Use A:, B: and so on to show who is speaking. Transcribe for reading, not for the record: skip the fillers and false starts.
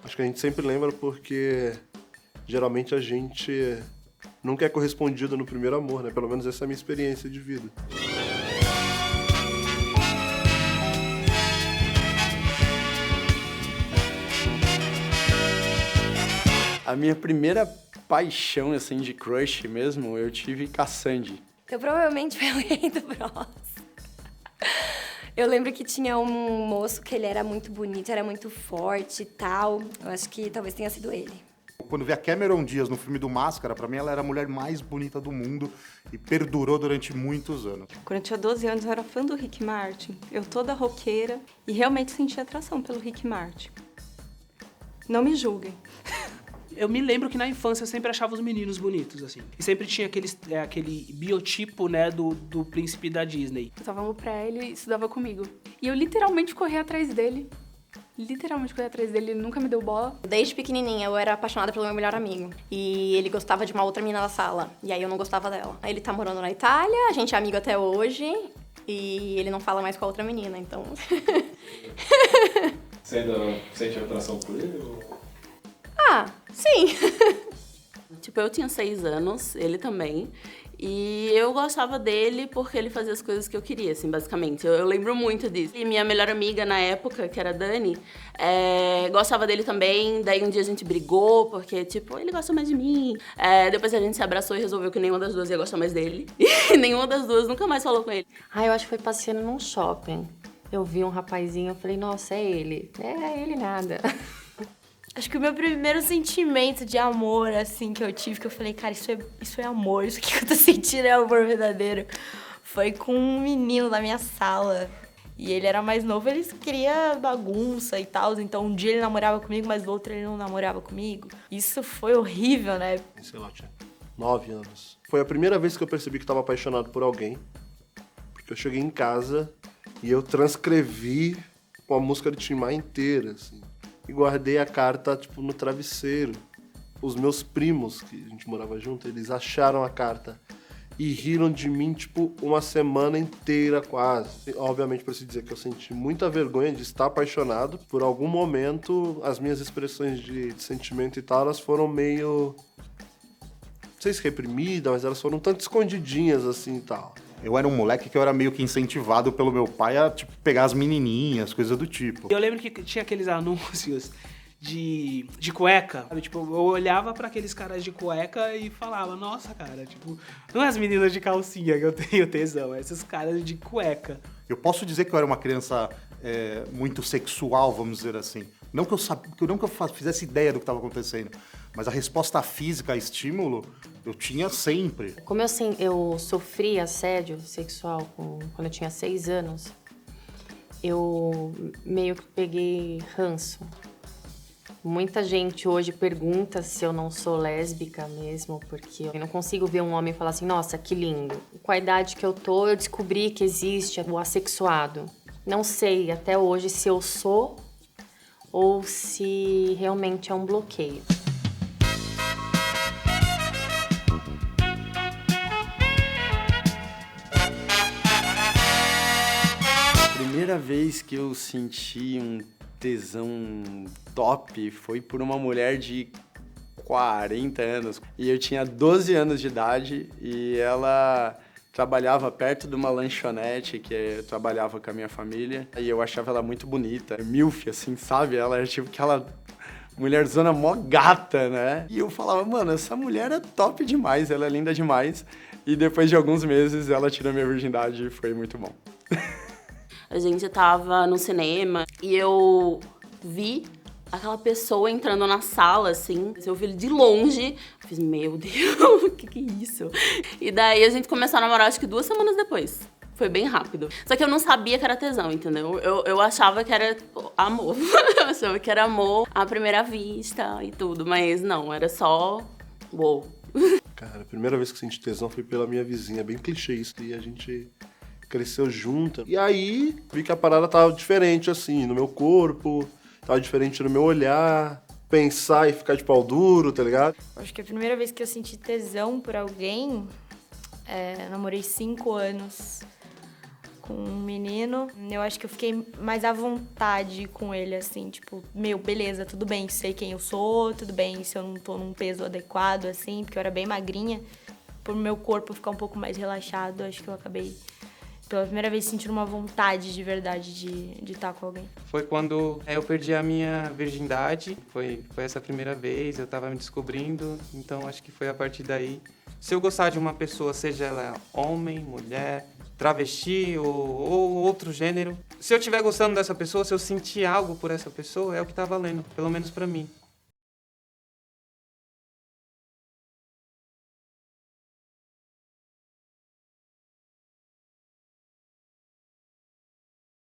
A: Acho que a gente sempre lembra porque geralmente a gente nunca é correspondido no primeiro amor, né? Pelo menos essa é a minha experiência de vida.
B: A minha primeira paixão, assim, de crush mesmo, eu tive com a Sandy.
C: Eu provavelmente fui alguém do Bros. Eu lembro que tinha um moço que ele era muito bonito, era muito forte e tal. Eu acho que talvez tenha sido ele.
D: Quando vi a Cameron Diaz no filme do Máscara, pra mim ela era a mulher mais bonita do mundo e perdurou durante muitos anos.
E: Quando eu tinha 12 anos, eu era fã do Rick Martin. Eu toda roqueira e realmente sentia atração pelo Rick Martin. Não me julguem.
F: Eu me lembro que na infância eu sempre achava os meninos bonitos, assim. E sempre tinha aquele biotipo, né, do príncipe da Disney.
G: Eu tava no pré, ele estudava comigo. E eu literalmente corri atrás dele. Ele nunca me deu bola.
C: Desde pequenininha eu era apaixonada pelo meu melhor amigo. E ele gostava de uma outra menina da sala. E aí eu não gostava dela. Aí ele tá morando na Itália, a gente é amigo até hoje. E ele não fala mais com a outra menina, então...
H: Você ainda sente atração por ele? Ou...
C: Ah, sim.
I: Tipo, eu tinha 6 anos, ele também. E eu gostava dele porque ele fazia as coisas que eu queria, assim, basicamente. Eu lembro muito disso. E minha melhor amiga na época, que era a Dani, gostava dele também. Daí um dia a gente brigou, porque, tipo, ele gosta mais de mim. Depois a gente se abraçou e resolveu que nenhuma das duas ia gostar mais dele. E nenhuma das duas nunca mais falou com ele.
J: Eu acho que foi passeando num shopping. Eu vi um rapazinho, eu falei, nossa, é ele. É ele nada.
K: Acho que o meu primeiro sentimento de amor, assim, que eu tive, que eu falei, cara, isso é amor, isso que eu tô sentindo é amor verdadeiro, foi com um menino da minha sala. E ele era mais novo, ele queria bagunça e tal, então um dia ele namorava comigo, mas no outro ele não namorava comigo. Isso foi horrível, né?
A: Sei lá, tinha 9 anos. Foi a primeira vez que eu percebi que estava apaixonado por alguém, porque eu cheguei em casa e eu transcrevi com a música do Tim Maia inteira, assim. E guardei a carta, tipo, no travesseiro. Os meus primos, que a gente morava junto, eles acharam a carta e riram de mim, tipo, uma semana inteira quase. E, obviamente, preciso dizer que eu senti muita vergonha de estar apaixonado. Por algum momento, as minhas expressões de sentimento e tal, elas foram meio... Não sei se reprimidas, mas elas foram tanto escondidinhas, assim, e tal.
D: Eu era um moleque que eu era meio que incentivado pelo meu pai a, tipo, pegar as menininhas, coisa do tipo.
F: Eu lembro que tinha aqueles anúncios de cueca, sabe? Tipo, eu olhava pra aqueles caras de cueca e falava, nossa, cara, tipo, não é as meninas de calcinha que eu tenho tesão, é esses caras de cueca.
D: Eu posso dizer que eu era uma criança muito sexual, vamos dizer assim. Não que eu fizesse ideia do que estava acontecendo, mas a resposta física a estímulo eu tinha sempre.
J: Como eu sofri assédio sexual quando eu tinha 6 anos, eu meio que peguei ranço. Muita gente hoje pergunta se eu não sou lésbica mesmo, porque eu não consigo ver um homem e falar assim, nossa, que lindo. Com a idade que eu tô, eu descobri que existe o assexuado. Não sei até hoje se eu sou ou se realmente é um bloqueio.
B: Primeira vez que eu senti um tesão top foi por uma mulher de 40 anos. E eu tinha 12 anos de idade e ela trabalhava perto de uma lanchonete que eu trabalhava com a minha família. E eu achava ela muito bonita, milf, assim, sabe? Ela era tipo aquela mulherzona mó gata, né? E eu falava, mano, essa mulher é top demais, ela é linda demais. E depois de alguns meses ela tirou minha virgindade e foi muito bom.
I: A gente tava no cinema e eu vi aquela pessoa entrando na sala, assim. Eu vi ele de longe. Eu fiz, meu Deus, o que é isso? E daí a gente começou a namorar, acho que 2 semanas depois. Foi bem rápido. Só que eu não sabia que era tesão, entendeu? Eu achava que era amor. Eu achava que era amor à primeira vista e tudo. Mas não, era só... Uou.
A: Cara, a primeira vez que senti tesão foi pela minha vizinha. Bem clichê isso. E a gente cresceu junto. E aí, vi que a parada tava diferente, assim, no meu corpo. Tava diferente no meu olhar. Pensar e ficar de pau duro, tá ligado?
K: Acho que a primeira vez que eu senti tesão por alguém... namorei 5 anos com um menino. Eu acho que eu fiquei mais à vontade com ele, assim, tipo, beleza, tudo bem, sei quem eu sou, tudo bem se eu não tô num peso adequado, assim, porque eu era bem magrinha. Por meu corpo ficar um pouco mais relaxado, acho que eu acabei, pela primeira vez, sentindo uma vontade de verdade de estar com alguém.
L: Foi quando eu perdi a minha virgindade, foi essa primeira vez, eu tava me descobrindo, então acho que foi a partir daí. Se eu gostar de uma pessoa, seja ela homem, mulher, travesti ou outro gênero, se eu estiver gostando dessa pessoa, se eu sentir algo por essa pessoa, é o que tá valendo, pelo menos pra mim.